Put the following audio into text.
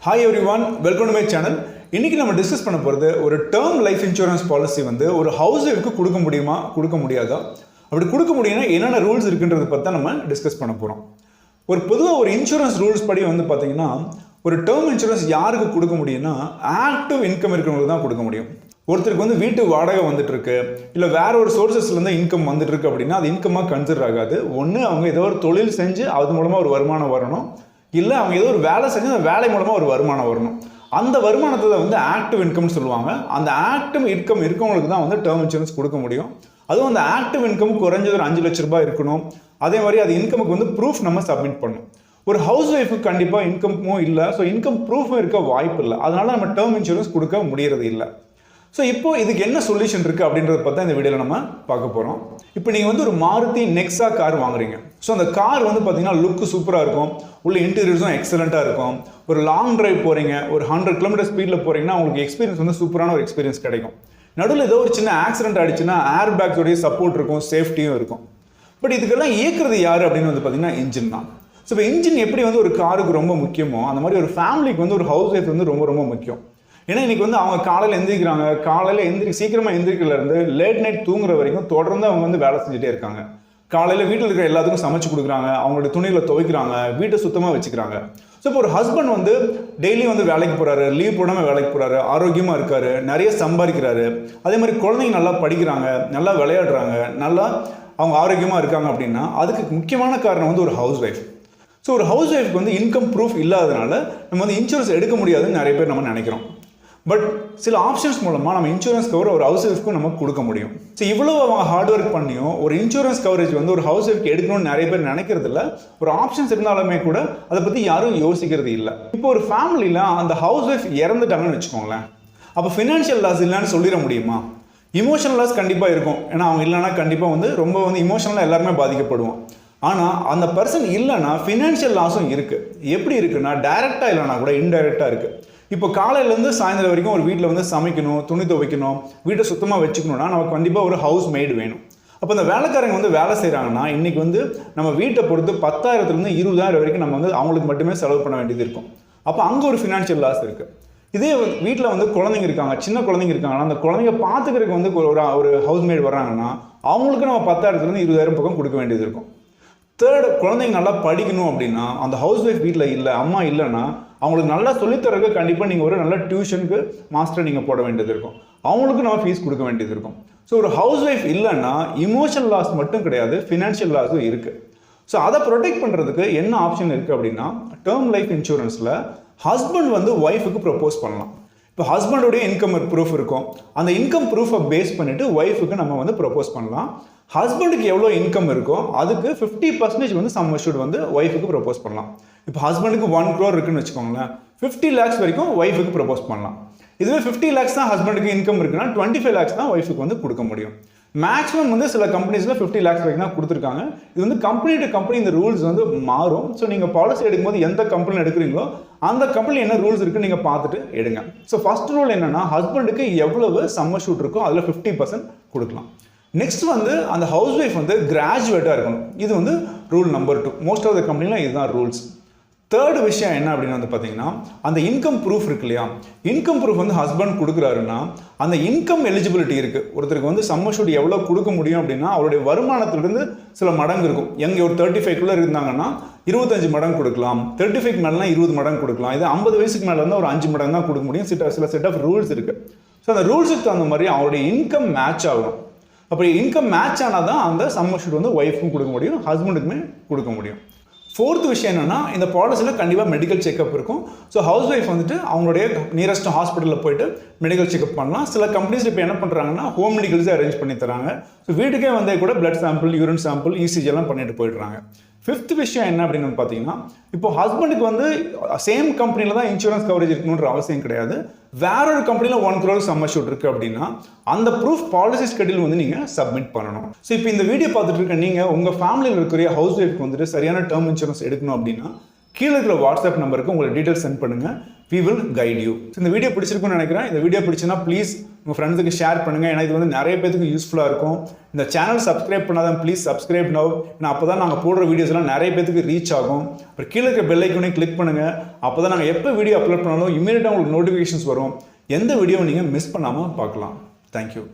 Hi everyone, welcome to my channel. இன்னைக்கு நம்ம discuss பண்ண போகிறது ஒரு டேர்ம் லைஃப் இன்சூரன்ஸ் பாலிசி வந்து ஒரு ஹவுஸ் ஒய்ஃப்க்கு கொடுக்க முடியுமா கொடுக்க முடியாதா, அப்படி கொடுக்க முடியும்னா என்னென்ன ரூல்ஸ் இருக்குன்றதை பற்றி தான் நம்ம டிஸ்கஸ் பண்ண போகிறோம். ஒரு பொதுவாக ஒரு இன்சூரன்ஸ் ரூல்ஸ் படி வந்து பார்த்தீங்கன்னா ஒரு டேர்ம் இன்சூரன்ஸ் யாருக்கு கொடுக்க முடியும்னா ஆக்டிவ் இன்கம் இருக்கிறவங்களுக்கு தான் கொடுக்க முடியும். ஒருத்தருக்கு வந்து வீட்டு வாடகை வந்துட்டு இருக்கு, இல்லை வேற ஒரு சோர்சஸ்லேருந்து இன்கம் வந்துட்டு இருக்கு அப்படின்னா அது இன்கமாக கன்சிடர் ஆகாது. ஒன்று அவங்க ஏதோ ஒரு தொழில் செஞ்சு அது மூலமாக ஒரு வருமானம் வரணும், இல்லை அவங்க ஏதோ ஒரு வேலை செஞ்சு அந்த வேலை மூலமாக ஒரு வருமானம் வரணும். அந்த வருமானத்தை வந்து ஆக்டிவ் இன்கம்னு சொல்லுவாங்க. அந்த ஆக்டிவ் இன்கம் இருக்கவங்களுக்கு தான் வந்து டேர்ம் இன்சூரன்ஸ் கொடுக்க முடியும். அதுவும் அந்த ஆக்டிவ் இன்கம் குறைஞ்சது ஒரு 5 லட்ச ரூபாய் இருக்கணும். அதே மாதிரி அது இன்கமுக்கு வந்து ப்ரூஃப் நம்ம சப்மிட் பண்ணணும். ஒரு ஹவுஸ் ஒய்ஃபுக்கு கண்டிப்பாக இன்கமும் இல்லை, ஸோ இன்கம் ப்ரூஃபும் இருக்க வாய்ப்பு இல்லை. அதனால நம்ம டேர்ம் இன்சூரன்ஸ் கொடுக்க முடியறது இல்லை. ஸோ இப்போ இதுக்கு என்ன சொல்யூஷன் இருக்குது அப்படின்றத பற்றி இந்த வீடியோவில் நம்ம பார்க்க போகிறோம். இப்போ நீங்கள் வந்து ஒரு மாருதி நெக்ஸா கார் வாங்குறீங்க. ஸோ அந்த கார் வந்து பார்த்தீங்கன்னா லுக்கு சூப்பராக இருக்கும், உள்ள இன்டீரியர்ஸும் எக்ஸலண்ட்டாக இருக்கும். ஒரு லாங் டிரைவ் போகிறீங்க, ஒரு 100 கிலோமீட்டர் ஸ்பீடில் போகிறீங்கன்னா உங்களுக்கு எக்ஸ்பீரியன்ஸ் வந்து சூப்பரான ஒரு எக்ஸ்பீரியன்ஸ் கிடைக்கும். நடுவில் ஏதோ ஒரு சின்ன ஆக்சிடென்ட் ஆகிடுச்சுன்னா ஏர் பேக்ஸோடைய சப்போர்ட் இருக்கும், சேஃப்டியும் இருக்கும். பட் இதுக்கெல்லாம் இயக்குறது யார் அப்படின்னு வந்து பார்த்தீங்கன்னா இன்ஜின் தான். ஸோ இப்போ இன்ஜின் எப்படி வந்து ஒரு காருக்கு ரொம்ப முக்கியமோ அந்த மாதிரி ஒரு ஃபேமிலிக்கு வந்து ஒரு ஹவுஸ் ஒய்ஃப் வந்து ரொம்ப ரொம்ப முக்கியம். ஏன்னா இன்னைக்கு வந்து அவங்க காலையில் எந்திரிக்கிறாங்க, காலையில் சீக்கிரமாக எந்திரிக்கிறதுலேருந்து லேட் நைட் தூங்குற வரைக்கும் தொடர்ந்து அவங்க வந்து வேலை செஞ்சுட்டே இருக்காங்க. காலையில் வீட்டில் இருக்கிற எல்லாத்துக்கும் சமைச்சு கொடுக்குறாங்க, அவங்களுடைய துணிகளை துவைக்கிறாங்க, வீட்டை சுத்தமாக வச்சுக்கிறாங்க. ஸோ இப்போ ஒரு ஹஸ்பண்ட் வந்து டெய்லி வந்து வேலைக்கு போகிறாரு, லீவ் போடாமல் வேலைக்கு போகிறாரு, ஆரோக்கியமாக இருக்காரு, நிறைய சம்பாதிக்கிறாரு. அதே மாதிரி குழந்தைங்க நல்லா படிக்கிறாங்க, நல்லா விளையாடுறாங்க, நல்லா அவங்க ஆரோக்கியமாக இருக்காங்க அப்படின்னா அதுக்கு முக்கியமான காரணம் வந்து ஒரு ஹவுஸ் ஒய்ஃப். ஸோ ஒரு ஹவுஸ் ஒய்ஃப்க்கு வந்து இன்கம் ப்ரூஃப் இல்லாதனால நம்ம வந்து இன்சூரன்ஸ் எடுக்க முடியாதுன்னு நிறைய பேர் நம்ம நினைக்கிறோம். பட் சில ஆப்ஷன்ஸ் மூலமாக நம்ம இன்சூரன்ஸ் கவர் ஒரு ஹவுஸ் ஒய்ஃப்க்கும் நமக்கு கொடுக்க முடியும். ஸோ இவ்வளோ அவங்க ஹார்ட் ஒர்க் பண்ணியும் ஒரு இன்சூரன்ஸ் கவரேஜ் வந்து ஒரு ஹவுஸ் ஒய்ஃப்க்கு எடுக்கணும்னு நிறைய பேர் நினைக்கிறது இல்லை. ஒரு ஆப்ஷன்ஸ் இருந்தாலுமே கூட அதை பற்றி யாரும் யோசிக்கிறது இல்லை. இப்போ ஒரு ஃபேமிலியில் அந்த ஹவுஸ் ஒய்ஃப் இறந்துட்டாங்கன்னு வச்சுக்கோங்களேன், அப்போ ஃபினான்ஷியல் லாஸ் இல்லைன்னு சொல்லிட முடியுமா? இமோஷனல் லாஸ் கண்டிப்பாக இருக்கும். ஏன்னா அவங்க இல்லைன்னா கண்டிப்பாக வந்து ரொம்ப வந்து இமோஷனலாக எல்லாருமே பாதிக்கப்படுவோம். ஆனால் அந்த பர்சன் இல்லைன்னா ஃபினான்ஷியல் லாஸும் இருக்குது. எப்படி இருக்குன்னா டைரெக்டாக இல்லைனா கூட இன்டைரக்டாக இருக்குது. இப்போ காலையிலேருந்து சாயந்தரம் வரைக்கும் ஒரு வீட்டில் வந்து சமைக்கணும், துணி துவைக்கணும், வீட்டை சுத்தமாக வச்சுக்கணும்னா நமக்கு கண்டிப்பாக ஒரு ஹவுஸ் மெய்டு வேணும். அப்போ அந்த வேலைக்காரங்க வந்து வேலை செய்கிறாங்கன்னா இன்றைக்கி வந்து நம்ம வீட்டை பொறுத்து 10,000லேருந்து 20,000 வரைக்கும் நம்ம வந்து அவங்களுக்கு மட்டுமே செலவு பண்ண வேண்டியது இருக்கும். அப்போ அங்கே ஒரு ஃபினான்ஷியல் லாஸ் இருக்குது. இதே வீட்டில் வந்து குழந்தைங்க இருக்காங்க, சின்ன குழந்தைங்க இருக்காங்கன்னா அந்த குழந்தைங்க பார்த்துக்கிறதுக்கு வந்து ஒரு ஹவுஸ் மேட் வர்றாங்கன்னா அவங்களுக்கு நம்ம 10,000லேருந்து 20,000 பக்கம் கொடுக்க வேண்டியது இருக்கும். தேர்ட், குழந்தைங்க நல்லா படிக்கணும் அப்படின்னா அந்த ஹவுஸ் ஒய்ஃப் வீட்டில் இல்லை, அம்மா இல்லைன்னா அவங்களுக்கு நல்லா சொல்லித்தரக்கு கண்டிப்பாக நீங்கள் ஒரு நல்ல டியூஷனுக்கு மாஸ்டர் நீங்கள் போட வேண்டியது இருக்கும், அவங்களுக்கு நம்ம ஃபீஸ் கொடுக்க வேண்டியது இருக்கும். ஸோ ஒரு ஹவுஸ் ஒய்ஃப் இல்லைன்னா இமோஷனல் லாஸ் மட்டும் கிடையாது, ஃபினான்ஷியல் லாஸும் இருக்குது. ஸோ அதை ப்ரொடெக்ட் பண்ணுறதுக்கு என்ன ஆப்ஷன் இருக்குது அப்படின்னா டேர்ம் லைஃப் இன்சூரன்ஸில் ஹஸ்பண்ட் வந்து ஒய்ஃபுக்கு ப்ரப்போஸ் பண்ணலாம். இப்போ ஹஸ்பண்டோடைய இன்கம் ப்ரூஃப் இருக்கும், அந்த இன்கம் ப்ரூஃபை பேஸ் பண்ணிவிட்டு ஒய்ஃபுக்கு நம்ம வந்து ப்ரப்போஸ் பண்ணலாம். ஹஸ்பண்டுக்கு எவ்வளோ இன்கம் இருக்கோ அதுக்கு 50% வந்து சம் அஷ்யூர்ட் வந்து ஒய்ஃபுக்கு ப்ரப்போஸ் பண்ணலாம். இப்போ ஹஸ்பண்டுக்கு 1 crore இருக்குன்னு வச்சுக்கோங்களேன், 50 lakhs வரைக்கும் ஒய்ஃபுக்கு ப்ரப்போஸ் பண்ணலாம். இதுவே 50 lakhs தான் ஹஸ்பண்டுக்கு இன்கம் இருக்குன்னா 25 lakhs தான் ஒய்ஃபுக்கு வந்து கொடுக்க முடியும். மேக்ஸிமம் வந்து சில கம்பெனிஸில் 50 lakhs வரைக்கும் தான் கொடுத்துருக்காங்க. இது வந்து கம்பெனி டு கம்பெனி இந்த ரூல்ஸ் வந்து மாறும். ஸோ நீங்கள் பாலிசி எடுக்கும்போது எந்த கம்பெனியில் எடுக்கிறீங்களோ அந்த கம்பெனி என்ன ரூல்ஸ் இருக்குன்னு நீங்கள் பார்த்துட்டு எடுங்க. ஸோ ஃபர்ஸ்ட் ரூல் என்னன்னா ஹஸ்பண்டுக்கு எவ்வளவு சம் அஷ்யூர்ட் இருக்கோ அதில் 50% கொடுக்கலாம். நெக்ஸ்ட் வந்து அந்த ஹவுஸ் ஒய்ஃப் வந்து கிராஜுவேட்டாக இருக்கணும். இது வந்து rule number 2. Most of the கம்பெனியில் இதுதான் ரூல்ஸ். தேர்ட் விஷயம் என்ன அப்படின்னு வந்து பார்த்தீங்கன்னா அந்த இன்கம் ப்ரூஃப் இருக்கு இல்லையா, இன்கம் ப்ரூஃப் வந்து ஹஸ்பண்ட் கொடுக்குறாருன்னா அந்த இன்கம் எலிஜிபிலிட்டி இருக்குது. ஒருத்தருக்கு வந்து சம் அஷ்யூர்ட் எவ்வளோ கொடுக்க முடியும் அப்படின்னா அவருடைய வருமானத்திலிருந்து சில மடங்கு இருக்கும். எங்கே ஒரு 35 இருந்தாங்கன்னா 25 மடங்கு கொடுக்கலாம், 35 மேலாம் 20 மடங்கு கொடுக்கலாம். இது 50 வயசுக்கு மேலே இருந்தால் ஒரு 5 மடங்கு தான் கொடுக்க முடியும். சில செட் ஆஃப் ரூல்ஸ் இருக்குது. ஸோ அந்த ரூல்ஸுக்கு தகுந்த மாதிரி அவருடைய இன்கம் மேட்ச் ஆகணும். அப்படி இன்கம் மேட்ச் ஆனால் தான் அந்த சம் அஷ்யூர்ட் வந்து ஒய்ஃபுக்கும் கொடுக்க முடியும், ஹஸ்பண்டுக்குமே கொடுக்க முடியும். ஃபோர்த் விஷயம் என்னென்னா இந்த பாலிசியில் கண்டிப்பாக மெடிக்கல் செக்அப் இருக்கும். ஸோ ஹவுஸ் ஒய்ஃப் வந்துட்டு அவங்களுடைய நியரஸ்ட் ஹாஸ்பிட்டலில் போயிட்டு மெடிக்கல் செக்அப் பண்ணலாம். சில கம்பெனிஸ் இப்போ என்ன பண்ணுறாங்கன்னா ஹோம் மெடிக்கல்ஸே அரேஞ்ச் பண்ணி தராங்க. ஸோ வீட்டுக்கே வந்தே கூட blood sample, urine sample, ECG எல்லாம் பண்ணிட்டு போயிடுறாங்க. ஃபிஃப்த் விஷயம் என்ன அப்படின்னு பார்த்தீங்கன்னா இப்போ ஹஸ்பண்டுக்கு வந்து சேம் கம்பெனியில் தான் இன்சூரன்ஸ் கவரேஜ் இருக்கணுன்ற அவசியம் கிடையாது. வேற ஒரு கம்பெனியில் 1 crore சம் அஷ்யூர்ட் இருக்குது அப்படின்னா அந்த ப்ரூஃப் பாலிசி ஸ்கெடியூல் வந்து நீங்கள் சப்மிட் பண்ணணும். ஸோ இப்போ இந்த வீடியோ பார்த்துட்டு இருக்க நீங்கள் உங்கள் ஃபேமிலியில் இருக்கிற ஹவுஸ் ஒய்ஃப்க்கு வந்துட்டு சரியான டேர்ம் இன்சூரன்ஸ் எடுக்கணும் அப்படின்னா கீழே இருக்கிற வாட்ஸ்அப் நம்பருக்கு உங்களை டீட்டெயில்ஸ் சென்ட் பண்ணுங்கள். we will guide you. இந்த வீடியோ பிடிச்சிருக்குன்னு நினைக்கிறேன். இந்த வீடியோ பிடிச்சுன்னா ப்ளீஸ் உங்கள் ஃப்ரெண்ட்ஸுக்கு ஷேர் பண்ணுங்கள். ஏன்னா இது வந்து நிறைய பேருக்கு யூஸ்ஃபுல்லாக இருக்கும். இந்த சேனல் சப்ஸ்கிரைப் பண்ணாதான் ப்ளீஸ் சப்ஸ்கிரைப் நவ். ஏன்னா அப்போ தான் நாங்கள் போடுற வீடியோஸ்லாம் நிறைய பேருக்கு ரீச் ஆகும். அப்புறம் கீழே இருக்கிற பெல் ஐக்கனையும் கிளிக் பண்ணுங்கள். அப்போ தான் நாங்கள் எப்போ வீடியோ அப்லோட் பண்ணாலும் இமீடியட்டாக உங்களுக்கு நோட்டிஃபிகேஷன்ஸ் வரும். எந்த வீடியோவை நீங்கள் மிஸ் பண்ணாமல் பார்க்கலாம். தேங்க்யூ.